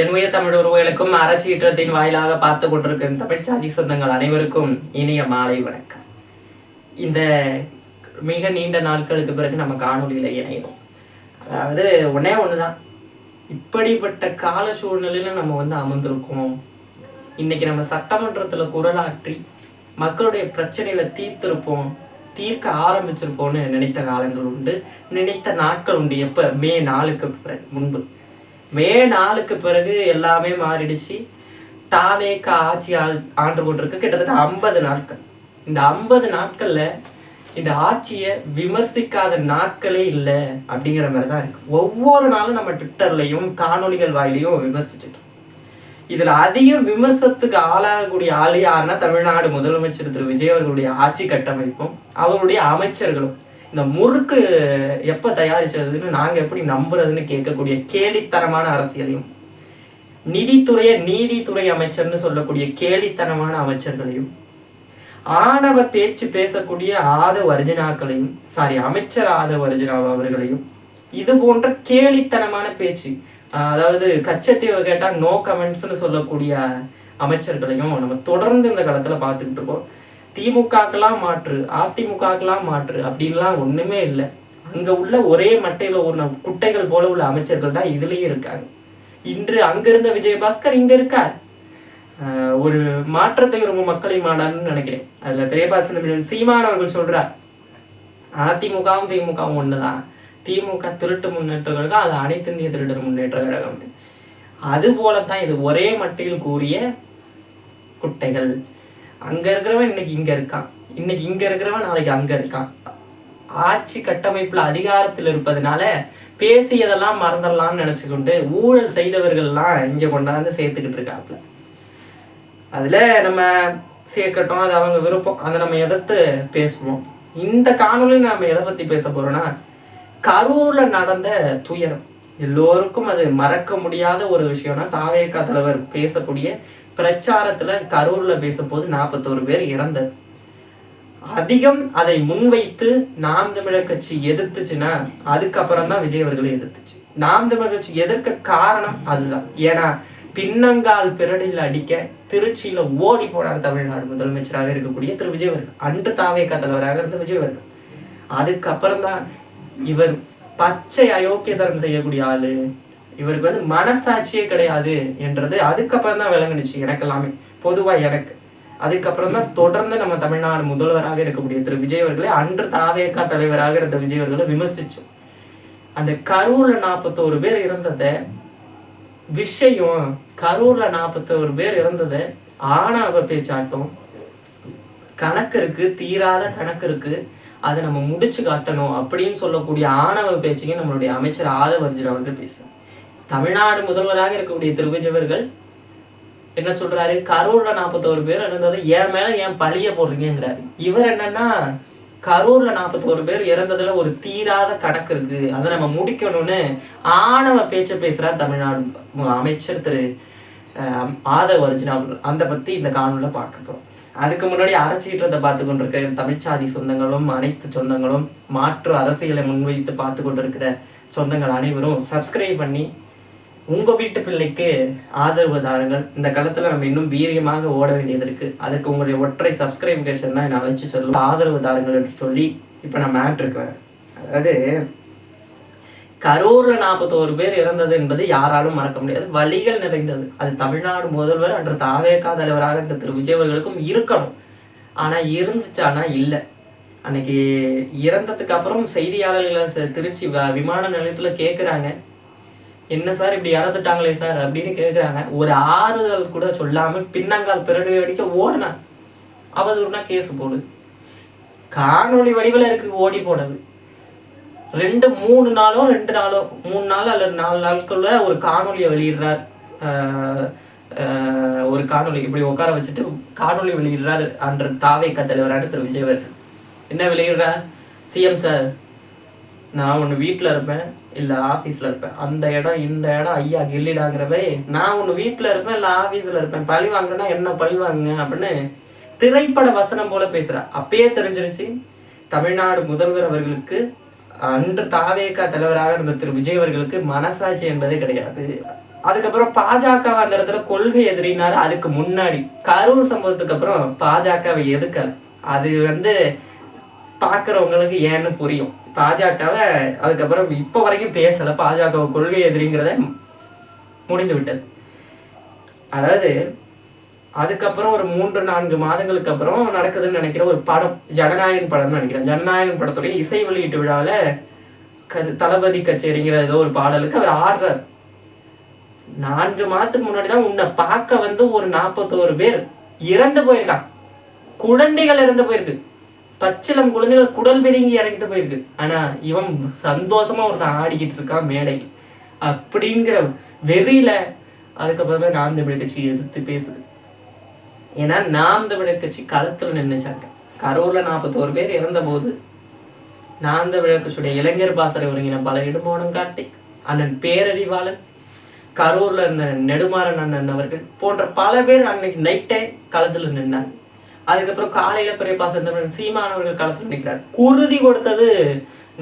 என்மைய தமிழ் உறவுகளுக்கும் அறச்சீற்றத்தின் வாயிலாக பார்த்து கொண்டிருக்கும் தமிழ் சாதி சொந்தங்கள் அனைவருக்கும் இனிய மாலை வணக்கம். இந்த மிக நீண்ட நாட்களுக்கு பிறகு நம்ம காணொலியில இணைவோம். அதாவது ஒண்ணுதான், இப்படிப்பட்ட கால சூழ்நிலையில நம்ம அமர்ந்திருக்கோம். இன்னைக்கு நம்ம சட்டமன்றத்துல குரலாற்றி மக்களுடைய பிரச்சனைகளை தீர்க்க ஆரம்பிச்சிருப்போம்னு நினைத்த காலங்கள் உண்டு, நினைத்த நாட்கள் உண்டு. எப்ப மே 4க்கு முன்பு மே 4க்கு பிறகு எல்லாமே மாறிடுச்சு. தாவேக ஆட்சி ஆண்டு கொண்டிருக்கு கிட்டத்தட்ட 50 நாட்கள். இந்த 50 நாட்கள்ல இந்த ஆட்சியை விமர்சிக்காத நாட்களே இல்லை அப்படிங்கிற மாதிரி தான் இருக்கு. ஒவ்வொரு நாளும் நம்ம ட்விட்டர்லையும் காணொலிகள் வாயிலையும் விமர்சிச்சுட்டு, இதுல அதிகம் விமர்சனத்துக்கு ஆளாகக்கூடிய ஆளு யாருன்னா தமிழ்நாடு முதலமைச்சர் திரு விஜய் அவர்களுடைய ஆட்சி கட்டமைப்பும் அவருடைய அமைச்சர்களும். இந்த முறுக்கு எப்ப தயாரிச்சதுன்னு நாங்க எப்படி நம்புறதுன்னு கேட்கக்கூடிய கேலித்தனமான அரசியலையும், நீதித்துறை அமைச்சர்னு சொல்லக்கூடிய கேலித்தனமான அமைச்சர்களையும், ஆணவ பேச்சு பேசக்கூடிய அமைச்சர் ஆதவ் அர்ஜுனா அவர்களையும், இது போன்ற கேலித்தனமான பேச்சு, அதாவது கச்சத்தீவை கேட்டா நோ கமெண்ட்ஸ்னு சொல்லக்கூடிய அமைச்சர்களையும் நம்ம தொடர்ந்து இந்த காலத்துல பார்த்துக்கிட்டு இருக்கோம். திமுகக்கெல்லாம் மாற்று, அதிமுகக்கெல்லாம் மாற்று அப்படின்லாம் ஒண்ணுமே இல்லை. அங்க உள்ள ஒரே மட்டையில ஒரு குட்டைகள் போல உள்ள அமைச்சர்கள் தான் இதுலயும் இருக்காங்க. இன்று அங்க இருந்த விஜயபாஸ்கர் இங்க இருக்கார். ஒரு மாற்றத்தை விரும்பும் மக்களை மாடான்னு நினைக்கிறேன். அதுல திரைப்பாசன சீமான் அவர்கள் சொல்றார், அதிமுகவும் திமுகவும் ஒண்ணுதான், திமுக திருட்டு முன்னேற்ற கழகம், அது அனைத்து இந்திய திருடர் முன்னேற்ற கழகம். அது போலத்தான் இது ஒரே மட்டையில் கூறிய குட்டைகள். அங்க இருக்கிறவன் இன்னைக்கு இங்க இருக்கான், இன்னைக்கு இங்க இருக்கிறவன் நாளைக்கு அங்க இருக்கான். ஆட்சி கட்டமைப்புல அதிகாரத்தில் இருப்பதனால பேசியதெல்லாம் மறந்துடலாம்னு நினைச்சுக்கொண்டு ஊழல் செய்தவர்கள்லாம் இங்க கொண்டாந்து சேர்த்துக்கிட்டு இருக்காப்புல. அதுல நம்ம சேர்க்கட்டும், அது அவங்க விருப்பம், அதை நம்ம எதிர்த்து பேசுவோம். இந்த காணொலியில் நம்ம எதை பத்தி பேச போறோம்னா, கரூர்ல நடந்த துயரம். எல்லோருக்கும் அது மறக்க முடியாத ஒரு விஷயம்னா, தாவேகா தலைவர் பேசக்கூடிய பிரச்சாரத்துல கரூர்ல பேசும்போது 41 பேர் இறந்தது. அதிகம் அதை முன்வைத்து நாம் தமிழர் கட்சி எதிர்த்துச்சுன்னா அதுக்கப்புறம் தான் விஜய் அவர்களை எதிர்த்துச்சு. நாம் தமிழர் கட்சி எதிர்க்க காரணம் அதுதான். ஏன்னா பின்னங்கால் பிறடியில் அடிக்க திருச்சியில ஓடி போனார் தமிழ்நாடு முதலமைச்சராக இருக்கக்கூடிய திரு விஜய் அவர்கள், அன்று தாவேகா தலைவராக இருந்த விஜய் அவர்கள். அதுக்கப்புறம் தான் இவர் பச்சை அயோக்கியதரம் செய்யக்கூடிய ஆளு, இவருக்கு மனசாட்சியே கிடையாது என்றது அதுக்கப்புறம் தான் விளங்குனுச்சு எனக்கு எல்லாமே, பொதுவா எனக்கு. அதுக்கப்புறம் தான் தொடர்ந்து நம்ம தமிழ்நாடு முதல்வராக இருக்கக்கூடிய திரு விஜய் அவர்களை, அன்று தாவேகா தலைவராக இருந்த விஜய் அவர்களை விமர்சிச்சோம். அந்த கரூர்ல 41 பேர் இறந்தத விஷயம், கரூர்ல 41 பேர் இறந்தத ஆணவ பேச்சாட்டம், கணக்கு இருக்கு, தீராத கணக்கு இருக்கு, அதை நம்ம முடிச்சு காட்டணும் அப்படின்னு சொல்லக்கூடிய ஆணவ பேச்சையும் நம்மளுடைய அமைச்சர் ஆதவ் அர்ஜுனா அவர்கள் பேசுறாங்க. தமிழ்நாடு முதல்வராக இருக்கக்கூடிய திரு விஜய் அவர்கள் என்ன சொல்றாரு, கரூர்ல 41 பேர் இறந்தது என் மேல ஏன் பழிய போடுறீங்கிறாரு. இவர் என்னன்னா, கரூர்ல 41 பேர் இறந்ததுல ஒரு தீராத கணக்கு இருக்கு, அதை நம்ம முடிக்கணும்னு ஆணவ பேச்ச பேசுறாரு தமிழ்நாடு அமைச்சர் திரு ஆதவ் அர்ஜுனா அவர்கள். அந்த பத்தி இந்த காணொலியில பார்க்க போறோம். அதுக்கு முன்னாடி அறச்சீற்றத்தை பார்த்து கொண்டிருக்கிற தமிழ்ச்சாதி சொந்தங்களும் அனைத்து சொந்தங்களும், மாற்று அரசியலை முன்வைத்து பார்த்து கொண்டிருக்கிற சொந்தங்கள் அனைவரும் சப்ஸ்கிரைப் பண்ணி உங்க வீட்டு பிள்ளைக்கு ஆதரவு தாருங்கள். இந்த காலத்துல நம்ம இன்னும் வீரியமாக ஓட வேண்டியது இருக்கு. அதுக்கு உங்களுடைய ஒற்றை சப்ஸ்கிரைபேஷன் தான் என்ன அழைச்சி சொல்லும். ஆதரவு தாருங்கள் என்று சொல்லி இப்ப நான் மேட்ருக்கு வரேன். அதாவது கரூர்ல 41 பேர் இறந்தது என்பது யாராலும் மறக்க முடியாது, வலிகள் நிறைந்தது. அது தமிழ்நாடு முதல்வர் அன்று தாவேகா தலைவராக இருந்த திரு விஜய் அவர்களுக்கும் இருக்கணும். ஆனா இருந்துச்சானா இல்லை. அன்னைக்கு இறந்ததுக்கு அப்புறம் செய்தியாளர்களை திருச்சி விமான நிலையத்துல கேட்குறாங்க, என்ன சார் இப்படி இறந்துட்டாங்களே சார் அப்படின்னு கேட்குறாங்க. ஒரு ஆறுதல் கூட சொல்லாமல் பின்னங்கால் பிறகு அடிக்க ஓடினார். அவதூறுனா கேஸ் போடுது, காணொலி வடிவில் இருக்கு, ஓடி போனது 3 நாளோ 3 நாள் அல்லது 4 நாட்குள்ள ஒரு காணொலியை வெளியிடுறார். ஒரு காணொலி இப்படி உட்கார வச்சுட்டு காணொலி வெளியிடுறாரு அன்று தாவேகா தலைவரான திரு விஜய் அவர்கள். என்ன வெளியிடுறார், சிஎம் சார், நான் ஒன்று வீட்டில் இருப்பேன் இல்லை ஆஃபீஸில் இருப்பேன், அந்த இடம் இந்த இடம் ஐயா கில்லிடாங்கிறவே, நான் ஒன்று வீட்டில் இருப்பேன் இல்லை ஆஃபீஸில் இருப்பேன், பழி வாங்குறேன்னா என்ன பழி வாங்குங்க அப்படின்னு திரைப்பட வசனம் போல பேசுகிறா. அப்பயே தெரிஞ்சிருச்சு தமிழ்நாடு முதல்வர் அவர்களுக்கு, அன்று தாவேகா தலைவராக இருந்த திரு விஜய் அவர்களுக்கு மனசாட்சி என்பதே கிடையாது. அதுக்கப்புறம் பாஜக அந்த இடத்துல கொள்கை எதிரினாரு. அதுக்கு முன்னாடி கரூர் சம்பவத்துக்கு அப்புறம் பாஜகவை எதுக்கல. அது பாக்குறவங்களுக்கு ஏன்னு புரியும். பாஜகவை அதுக்கப்புறம் இப்ப வரைக்கும் பேசல. பாஜக கொள்கை எதிரிங்கிறத முடிந்து விட்டது. அதாவது அதுக்கப்புறம் ஒரு 3-4 மாதங்களுக்கு அப்புறம் நடக்குதுன்னு நினைக்கிற ஒரு படம், ஜனநாயகன் படம்னு நினைக்கிறேன். ஜனநாயகன் படத்துடைய இசை வெளியீட்டு விழாவில் தளபதி கச்சேரிங்கிற ஏதோ ஒரு பாடலுக்கு அவர் ஆடுறார். 4 மாதத்துக்கு முன்னாடிதான் உன்னை பார்க்க ஒரு 41 பேர் இறந்து போயிருக்கான். குழந்தைகள் இறந்து போயிருக்கு. பச்சிலம் குழந்தைகள் குடல் பிதுங்கி இறங்கிட்டு போயிருக்கு. ஆனா இவன் சந்தோஷமா ஒருத்தன் ஆடிக்கிட்டு இருக்கான் மேடை அப்படிங்கிற வெறியில. அதுக்கப்புறம் தான் நாம் தமிழர் கட்சி எதிர்த்து பேசுது. ஏன்னா நாம் தமிழர் கட்சி களத்துல நின்றுச்சாங்க. கரூர்ல 41 பேர் இறந்த போது நாம் தமிழர் கட்சியுடைய இளைஞர் பாசறை ஒருங்கின பல இடுமோனம் கார்த்திக், அண்ணன் பேரறிவாளன், கரூர்ல இருந்த நெடுமாறன் அண்ணன் அவர்கள் போன்ற பல பேர் அன்னைக்கு நைட்டே களத்துல நின்னாங்க. அதுக்கப்புறம் காலையில பெரியப்பா செந்தமிழன் சீமானவர்கள் களத்தில் நிற்கிறார். குருதி கொடுத்தது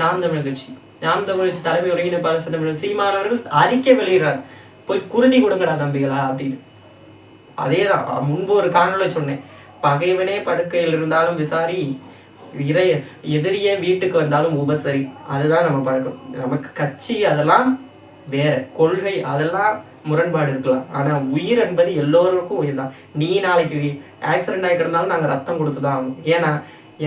நாம் தமிழர் கட்சி. நாம் தமிழர் கட்சி தலைமை ஒருங்கிணைப்பாளர் செந்தமிழன் சீமானவர்கள் அறிக்கை வெளியிடுறார், போய் குருதி கொடுங்கடா தம்பிகளா அப்படின்னு. அதேதான் முன்பு ஒரு காணொலி சொன்னேன், பகைவனே படுக்கையில் இருந்தாலும் விசாரி, எதிரியே வீட்டுக்கு வந்தாலும் உபசரி. அதுதான் நம்ம பழக்கம். நமக்கு கட்சி அதெல்லாம் வேற, கொள்கை அதெல்லாம் முரண்பாடு இருக்கலாம். ஆனா உயிர் என்பது எல்லோருக்கும் உயிர் தான். நீ நாளைக்கு ஆக்சிடென்ட் ஆகி கிடந்தாலும் நாங்க ரத்தம் கொடுத்துதான் ஆகணும். ஏன்னா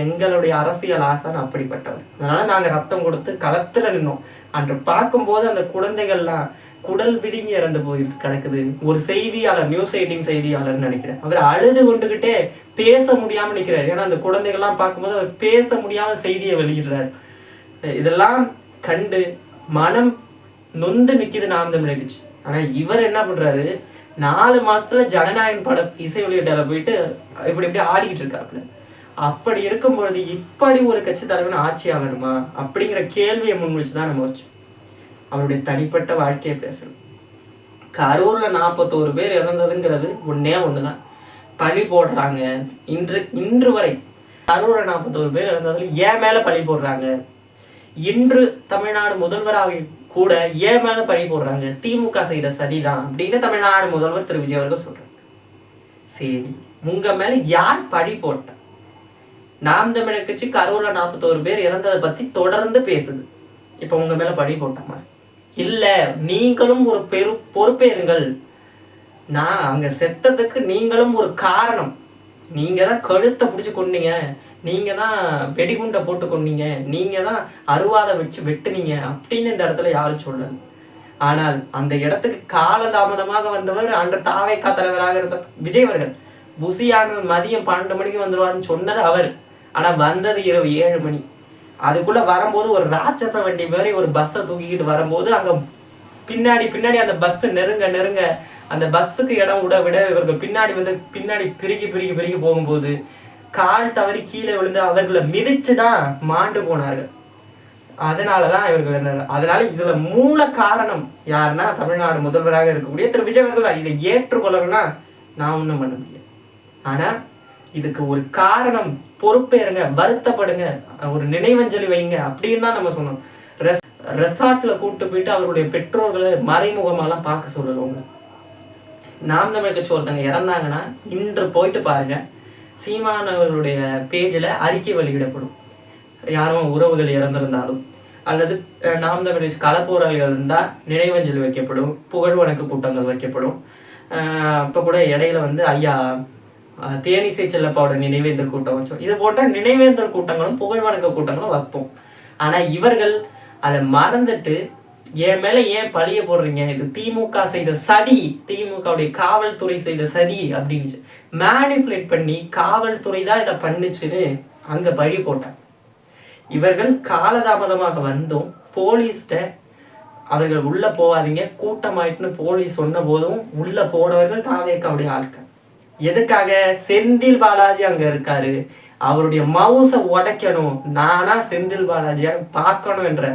எங்களுடைய அரசியல் ஆசான் அப்படிப்பட்டவர். அதனால நாங்க ரத்தம் கொடுத்து களத்துல நின்னோம். அன்று பார்க்கும்போது அந்த குழந்தைகள்லாம் குடல் பிதுங்கி இறந்து போயிட்டு கிடக்குது. ஒரு செய்தியாளர், நியூஸ் 18 செய்தியாளர்னு நினைக்கிறேன், அவர் அழுது கொண்டுகிட்டே பேச முடியாம நிக்கிறாரு. ஏன்னா அந்த குழந்தைகள்லாம் பார்க்கும்போது அவர் பேச முடியாம செய்தியை வெளியிடுறாரு. இதெல்லாம் கண்டு மனம் நொந்து நிக்குது நாம் தமிழர் கட்சி. ஆனா இவர் என்ன பண்றாரு, 4 மாசத்துல ஜனநாயகன் படம் இசை வெளியீட்டால போயிட்டு இப்படி ஆடிக்கிட்டு இருக்காப்புல. அப்படி இருக்கும் பொழுது இப்படி ஒரு கட்சி தலைவன் ஆட்சி ஆகணுமா அப்படிங்கிற கேள்வியை முன் வச்சுதான் நம்ம வச்சோம். அவருடைய தனிப்பட்ட வாழ்க்கையை பேசணும். கரூர்ல 41 பேர் இறந்ததுங்கிறது ஒண்ணுதான். பழி போடுறாங்க. இன்று வரை கரூர்ல 41 பேர் இறந்ததுல ஏன் மேல பழி போடுறாங்க. இன்று தமிழ்நாடு முதல்வராக கூட ஏன் மேல பழி போடுறாங்க, திமுக செய்த சதிதான் அப்படின்னு தமிழ்நாடு முதல்வர் திரு விஜய் அவர்கள் சொல்றாங்க. சரி, உங்க மேல யார் பழி போட்ட? நாம் தமிழர் கட்சி கரூர்ல 41 பேர் இறந்ததை பத்தி தொடர்ந்து பேசுது. இப்ப உங்க மேல பழி போட்டாமா? இல்ல, நீங்களும் ஒரு பொறுப்பேறுங்கள். நான் அங்க செத்ததுக்கு நீங்களும் ஒரு காரணம். நீங்க தான் கழுத்தை பிடிச்சு கொண்டீங்க, நீங்க தான் வெடிகுண்டை போட்டு கொண்டீங்க, நீங்க தான் அருவாதை வச்சு வெட்டுனீங்க அப்படின்னு இந்த இடத்துல யாரும் சொல்லல. ஆனால் அந்த இடத்துக்கு காலதாமதமாக வந்தவர் அன்று தாவேகா தலைவராக இருந்த விஜய் அவர்கள். புசியான மதியம் 12 மணிக்கு வந்துடுவார்னு சொன்னது அவர். ஆனா வந்தது இரவு 7 மணி. அதுக்குள்ள வரும்போது ஒரு ராட்சச வண்டி மாதிரி ஒரு பஸ்ஸை தூக்கிக்கிட்டு வரும்போது அங்க பின்னாடி அந்த பஸ் நெருங்க அந்த பஸ்ஸுக்கு இடம் விட இவர்கள் பின்னாடி பிரிக்கி போகும்போது கால் தவறி கீழே விழுந்து அவர்களை மிதிச்சுதான் மாண்டு போனார்கள். அதனாலதான் இவர்கள் இருந்தார்கள். அதனால இதுல மூல காரணம் யாருன்னா தமிழ்நாடு முதல்வராக இருக்கக்கூடிய திரு விஜய் அவர்கள் தான். இதை ஏற்றுக்கொள்ளணும்னா நான் ஒண்ணும் பண்ண முடியாது. ஆனா இதுக்கு ஒரு காரணம், பொறுப்பேறுங்க, வருத்தப்படுங்க, ஒரு நினைவஞ்சலி வைங்க அப்படின்னு தான் நம்ம சொன்னோம். ரெசார்ட்ல கூப்பிட்டு போயிட்டு அவருடைய பெற்றோர்களை மறைமுகமாலாம் பார்க்க சொல்லல. நாம் தமிழர் கட்சி ஒருத்தங்க இறந்தாங்கன்னா இன்று போயிட்டு பாருங்க, சீமானவர்களுடைய பேஜில் அறிக்கை வெளியிடப்படும். யாரும் உறவுகள் இறந்திருந்தாலும் அல்லது நாம் தமிழர் களப்போராளிகள் இருந்தால் நினைவஞ்சலி வைக்கப்படும், புகழ் வணக்க கூட்டங்கள் வைக்கப்படும். இப்போ கூட இடையில ஐயா தேனிசை செல்லப்பாவோட நினைவேந்தல் கூட்டம் வச்சோம். இது போன்ற நினைவேந்தல் கூட்டங்களும் புகழ் வணக்க கூட்டங்களும் வைப்போம். ஆனா இவர்கள் அதை மறந்துட்டு என் மேல ஏன் பழிய போடுறீங்க, இது திமுக செய்த சதி, திமுகவுடைய காவல்துறை செய்த சதி அப்படின்னு மேனிபுலேட் பண்ணி காவல்துறை தான் இதை பண்ணுச்சுன்னு அங்க பழி போட்டாங்க. இவர்கள் காலதாமதமாக வந்தும் போலீஸ்ட அவர்கள் உள்ள போவாதீங்க, கூட்டமாயிட்டுன்னு போலீஸ் சொன்ன போதும் உள்ள போனவர்கள் தாவேக்காவுடைய ஆட்கள். எதுக்காக? செந்தில் பாலாஜி அங்க இருக்காரு, அவருடைய மவுசை உடைக்கணும், நானா செந்தில் பாலாஜியா பார்க்கணும் என்ற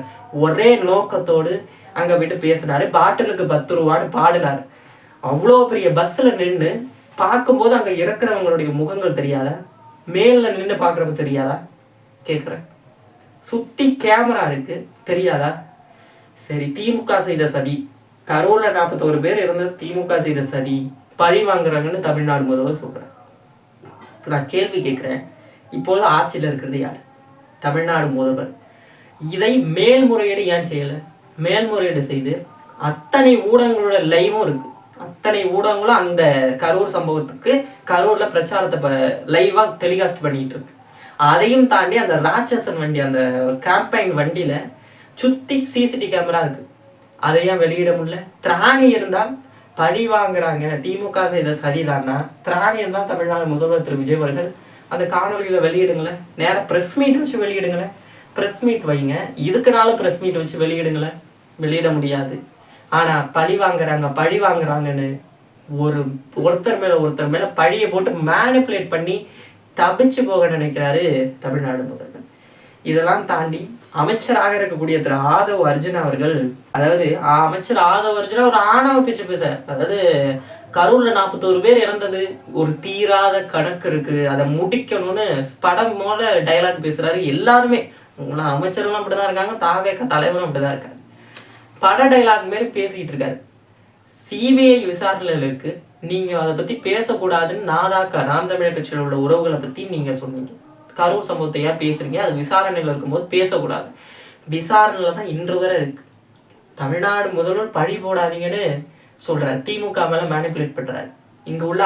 ஒரே நோக்கத்தோடு அங்க விட்டு பேசினாரு. பாட்டிலுக்கு 10 ரூபான்னு பாடினாரு. அவ்வளோ பெரிய பஸ்ல நின்று பார்க்கும்போது அங்க இருக்கிறவங்களுடைய முகங்கள் தெரியாதா? மேல நின்று பார்க்கறவங்க தெரியாதா கேட்குறேன். சுத்தி கேமரா இருக்கு தெரியாதா? சரி, திமுக செய்த சதி, கரூர்ல 41 பேர் இருந்தது திமுக செய்த சதி, பழி வாங்குறாங்கன்னு தமிழ்நாடு முதல்வர் சொல்றேன். நான் கேள்வி கேட்கிறேன், இப்போது ஆட்சியில் இருக்கிறது யார்? தமிழ்நாடு முதல்வர். இதை மேல்முறையீடு ஏன் செய்யலை? மேல்முறையீடு செய்து அத்தனை ஊடகங்களோட லைவும் இருக்கு, அத்தனை ஊடகங்களும் அந்த கரூர் சம்பவத்துக்கு கரூர்ல பிரச்சாரத்தை லைவா டெலிகாஸ்ட் பண்ணிட்டு இருக்கு. அதையும் தாண்டி அந்த ராட்சசன் வண்டி, அந்த கேம்பெயின் வண்டியில சுத்தி சிசிடிவி கேமரா இருக்கு, அதை ஏன் வெளியிட முடியல? திராணி இருந்தால் பழி வாங்குறாங்க, திமுக செய்த சரிதானா, திராணி இருந்தால் தமிழ்நாடு முதல்வர் திரு விஜய் அவர்கள் அந்த காணொலியில வெளியிடுங்களேன், நேரம் ப்ரெஸ் மீட் வச்சு வெளியிடுங்களேன், ப்ரெஸ் மீட் வைங்க, இதுக்குனாலும் ப்ரெஸ் மீட் வச்சு வெளியிடுங்களேன். வெளியிட முடியாது. ஆனா பழி வாங்குறாங்கன்னு ஒருத்தர் மேல பழியை போட்டு மேனிப்புலேட் பண்ணி தப்பிச்சு போக நினைக்கிறாரு தமிழ்நாடு முதல்வர். இதெல்லாம் தாண்டி அமைச்சராக இருக்கக்கூடிய திரு ஆதவ் அர்ஜுனா அவர்கள், அதாவது அமைச்சர் ஆதவ் அர்ஜுனா ஒரு ஆணவ பேச்சு பேச, அதாவது கரூர்ல 41 பேர் இறந்தது ஒரு தீராத கணக்கு இருக்கு, அதை முடிக்கணும்னு படம் போல டைலாக் பேசுறாரு. எல்லாருமே அமைச்சர்களும் அப்படிதான் இருக்காங்க, தாவேக தலைவரும் அப்படிதான் இருக்காரு. பட டைலாக் மாரி பேசிட்டு இருக்காரு. சிபிஐ விசாரணையில் இருக்கு, நீங்க அதை பத்தி பேசக்கூடாதுன்னு நாம் தமிழர் கட்சியில் உள்ள உறவுகளை பத்தி நீங்க சொன்னீங்க. கரூர் சம்பவத்தை ஏன் பேசுறீங்க? அது விசாரணையில் இருக்கும்போது பேசக்கூடாது. விசாரணையில தான் இன்று வரை இருக்கு. தமிழ்நாடு முதல்வர் பழி போடாதீங்கன்னு சொல்றாரு, திமுக மேல மேனிபுலேட் பண்றாரு. இங்க உள்ள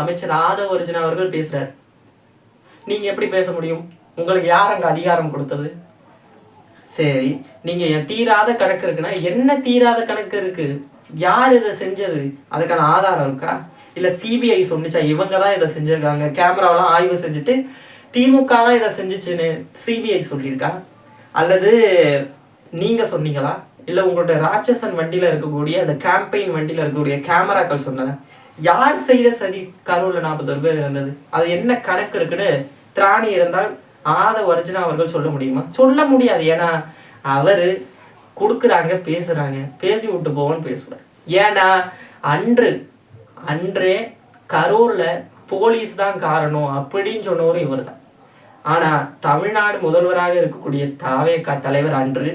அமைச்சர் ஆதவ் அர்ஜுனா அவர்கள் பேசுறாரு. நீங்க எப்படி பேச முடியும்? உங்களுக்கு யார் அங்க அதிகாரம் கொடுத்தது? சரி, நீங்க தீராத கணக்கு இருக்குன்னா என்ன தீராத கணக்கு இருக்கு? யார் இதை செஞ்சது? அதுக்கான ஆதாரம் இருக்கா? இல்ல சிபிஐ சொன்னிச்சா இவங்க தான் இதை செஞ்சிருக்காங்க, கேமராவெல்லாம் ஆய்வு செஞ்சுட்டு திமுக தான் இதை செஞ்சுச்சுன்னு சிபிஐ சொல்லியிருக்கா? அல்லது நீங்க சொன்னீங்களா? இல்ல உங்களுடைய ராட்சசன் வண்டியில இருக்கக்கூடிய அந்த கேம்பெயின் வண்டியில இருக்கக்கூடிய கேமராக்கள் சொன்னத? யார் செய்த சதி கரூர்ல 41 பேர் இருந்தது? அது என்ன கணக்கு இருக்குன்னு திராணி இருந்தால் ஆதவ் அர்ஜுனா அவர்கள் சொல்ல முடியுமா? சொல்ல முடியாது. ஏன்னா அவரு கொடுக்குறாங்க, பேசுறாங்க, பேசி விட்டு போவோன்னு பேசுவார். ஏன்னா அன்றே கரூர்ல போலீஸ் தான் காரணம் அப்படின்னு சொன்னவரும் இவர் தான். ஆனா தமிழ்நாடு முதல்வராக இருக்கக்கூடிய தாவேகா தலைவர் அன்று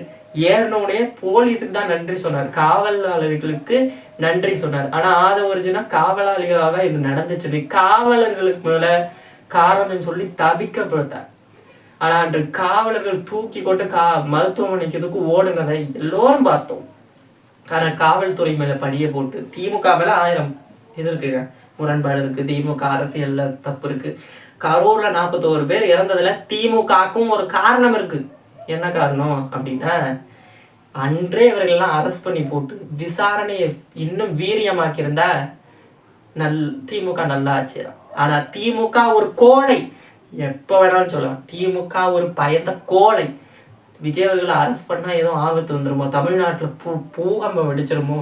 ஏறினோடனே போலீஸுக்கு தான் நன்றி சொன்னார், காவலாளர்களுக்கு நன்றி சொன்னார். ஆனா ஆதவ் அர்ஜுனா காவலாளிகளாக தான் இது நடந்துச்சு, காவலர்களுக்கு மேல காரணம் சொல்லி தபிக்கப்படுத்தார். ஆனா அன்று காவலர்கள் தூக்கி கொண்டு மருத்துவமனைக்கு ஓடுனதை எல்லோரும் பார்த்தோம். ஆனா காவல்துறை மேல பழிய போட்டு திமுக மேல 1000 இது இருக்குங்க, முரண்பாடு இருக்கு, திமுக அரசியல்ல தப்பு இருக்கு. கரூர்ல 41 பேர் இறந்ததுல திமுகக்கும் ஒரு காரணம் இருக்கு. என்ன காரணம் அப்படின்னா, அன்றே இவர்கள்லாம் அரெஸ்ட் பண்ணி போட்டு விசாரணையை இன்னும் வீரியமாக்கியிருந்தா திமுக நல்லா ஆச்சு. ஆனா திமுக ஒரு கோழை, எப்போ வேணாலும் சொல்லலாம், திமுக ஒரு பயந்த கோழை. விஜய் அவர்களை அரெஸ்ட் பண்ணா ஏதோ ஆபத்து வந்துருமோ, தமிழ்நாட்டுல பூகம்பம் வெடிச்சிருமோ,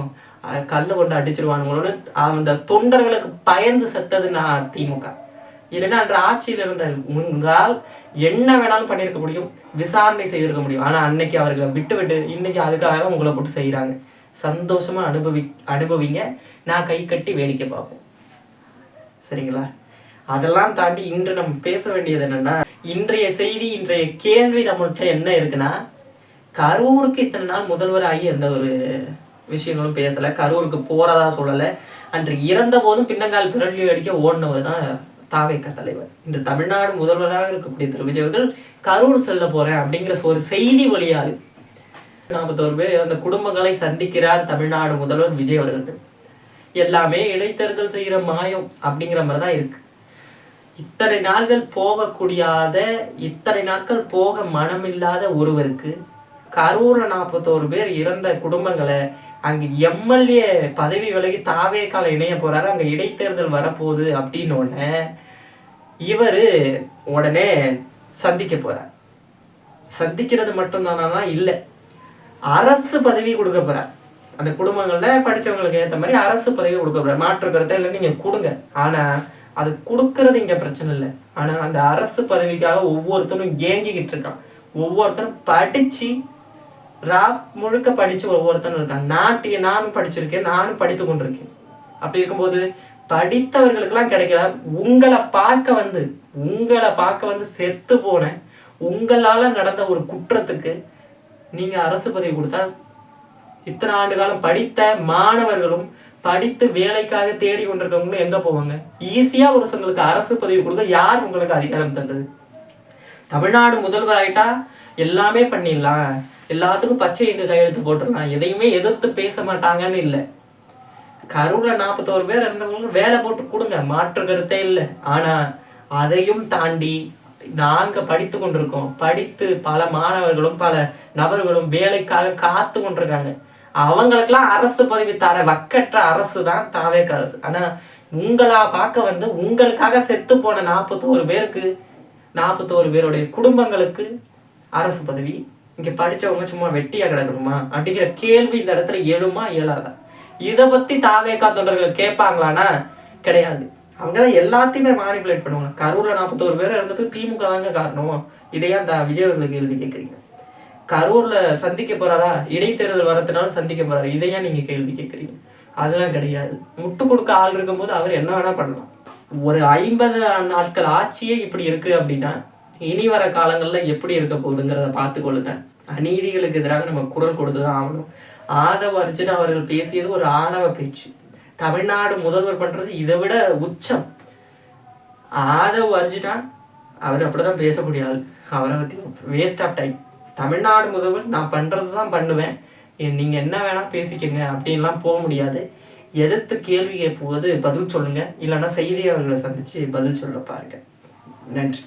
கல்லை கொண்டு அடிச்சிருவானுங்களோன்னு அந்த தொண்டர்களுக்கு பயந்து செத்தது நான் திமுக. இல்லைன்னா அன்று ஆட்சியில் இருந்த உங்களால் என்ன வேணாலும் பண்ணியிருக்க முடியும், விசாரணை செய்திருக்க முடியும். ஆனா அன்னைக்கு அவர்களை விட்டு இன்னைக்கு அதுக்காக தான் உங்களை போட்டு செய்யறாங்க. சந்தோஷமா அனுபவிங்க, நான் கை கட்டி வேடிக்கை பார்ப்போம். சரிங்களா? அதெல்லாம் தாண்டி இன்று நம்ம பேச வேண்டியது என்னன்னா, இன்றைய செய்தி, இன்றைய கேள்வி நம்மள்கிட்ட என்ன இருக்குன்னா, கரூருக்கு இத்தனை நாள் முதல்வராகி எந்த ஒரு விஷயங்களும் பேசல, கரூருக்கு போறதா சொல்லலை. அன்று இறந்த போதும் பின்னங்கால் பிறலி அடிக்க ஓடினவர் தான் தாவேக தலைவர். இன்று தமிழ்நாடு முதல்வராக இருக்கக்கூடிய திரு விஜய் அவர்கள் கரூர் செல்ல போறேன் அப்படிங்கிற ஒரு செய்தி வழியாது 41 பேர் இறந்த குடும்பங்களை சந்திக்கிறார் தமிழ்நாடு முதல்வர் விஜய் அவர்கள். எல்லாமே இடைத்தேர்தல் செய்கிற மாயம் அப்படிங்கிற மாதிரி தான் இருக்கு. இத்தனை நாட்கள் இத்தனை நாட்கள் போக மனமில்லாத ஒருவருக்கு கரூர்ல 41 பேர் இறந்த குடும்பங்களை அங்க எம்எல்ஏ பதவி விலகி தாவேகால இணைய போறாரு, அங்க இடைத்தேர்தல் வரப்போகுது அப்படின்னு இவரு உடனே சந்திக்க போறார். சந்திக்கிறது மட்டும்தானா? இல்லை, அரசு பதவி கொடுக்க போறார். அந்த குடும்பங்கள்ல படிச்சவங்களுக்கு ஏற்ற மாதிரி அரசு பதவி கொடுக்க போறார். மாற்று கருத்தை இல்லை, நீங்க கொடுங்க. ஆனா அது கொடுக்கறது இங்க பிரச்சனை இல்லை. ஆனா அந்த அரசு பதவிக்காக ஒவ்வொருத்தரும் ஏங்கிக்கிட்டு இருக்கான். ஒவ்வொருத்தரும் படிச்சு முழுக்க படிச்சு ஒவ்வொருத்தரும் இருக்காங்க. நானும் படிச்சிருக்கேன், நானும் படித்து கொண்டிருக்கேன். அப்படி இருக்கும்போது படித்தவர்களுக்கெல்லாம் கிடைக்கல. உங்களை பார்க்க வந்து செத்து போன உங்களால நடந்த ஒரு குற்றத்துக்கு நீங்க அரசு பதவி கொடுத்தா இத்தனை ஆண்டு காலம் படித்த மாணவர்களும் படித்து வேலைக்காக தேடி கொண்டிருக்கவங்களும் எங்க போவாங்க? ஈஸியா ஒருத்தவங்களுக்கு அரசு பதவி கொடுக்க யார் உங்களுக்கு அதிகாரம் தந்தது? தமிழ்நாடு முதல்வர் ஆயிட்டா எல்லாமே பண்ணிடலாம், எல்லாத்துக்கும் பச்சை இங்கு கையெழுத்து போட்டுடலாம், எதையுமே எதிர்த்து பேச மாட்டாங்கன்னு இல்லை. கரூர்ல 41 பேர் இருந்தவங்களுக்கு வேலை போட்டு கொடுங்க, மாற்று கருத்தே இல்லை. ஆனா அதையும் தாண்டி நாங்க படித்து கொண்டிருக்கோம், படித்து பல மாணவர்களும் பல நபர்களும் வேலைக்காக காத்து கொண்டிருக்காங்க. அவங்களுக்கெல்லாம் அரசு பதவி தர வக்கற்ற அரசு தான் தாவேக அரசு. ஆனா உங்களா பார்க்க வந்து உங்களுக்காக செத்து போன 41 பேருக்கு 41 பேருடைய குடும்பங்களுக்கு அரசு பதவி, இங்க படிச்சவங்க சும்மா வெட்டியா கிடக்கணுமா அப்படிங்கிற கேள்வி இந்த இடத்துல எழுமா இயலாதா? இதை பத்தி தாவேகா தொண்டர்கள் கேட்பாங்களான்னா கிடையாது. அவங்கதான் எல்லாத்தையுமே மானிபுலேட் பண்ணுவாங்க. கரூர்ல 41 பேர் இருந்ததுக்கு திமுக தாங்க காரணம். இதையா அந்த விஜய் அவர்கள் கேள்வி கேட்குறீங்க? கரூர்ல சந்திக்க போறாரா, இடைத்தேர்தல் வரதுனால சந்திக்க போறாரு, இதையா நீங்க கேள்வி கேட்குறீங்க? அதெல்லாம் கிடையாது. முட்டு கொடுக்க ஆள் இருக்கும்போது அவர் என்ன வேணா பண்ணலாம். ஒரு 50 நாட்கள் ஆட்சியே இப்படி இருக்கு அப்படின்னா இனி வர காலங்கள்ல எப்படி இருக்க போகுதுங்கிறத பார்த்துக்கொள்ளுங்க. அநீதிகளுக்கு எதிராக நம்ம குரல் கொடுத்துதான் ஆகணும். ஆதவ அர்ஜுனா அவர்கள் பேசியது ஒரு ஆணவ பேச்சு. தமிழ்நாடு முதல்வர் பண்றது இதை விட உச்சம். ஆதவ் அர்ஜுனா அவர் அப்படிதான் பேசக்கூடிய ஆள். அவரை பத்தி வேஸ்ட் ஆஃப் டைம். தமிழ்நாடு முதல்வர் நான் பண்றதுதான் பண்ணுவேன், நீங்க என்ன வேணா பேசிக்கங்க அப்படின்லாம் போக முடியாது. எதிர்த்து கேள்வி கேட்போது பதில் சொல்லுங்க, இல்லைன்னா செய்தியாளர்களை சந்திச்சு பதில் சொல்ல பாருங்க. நன்றி.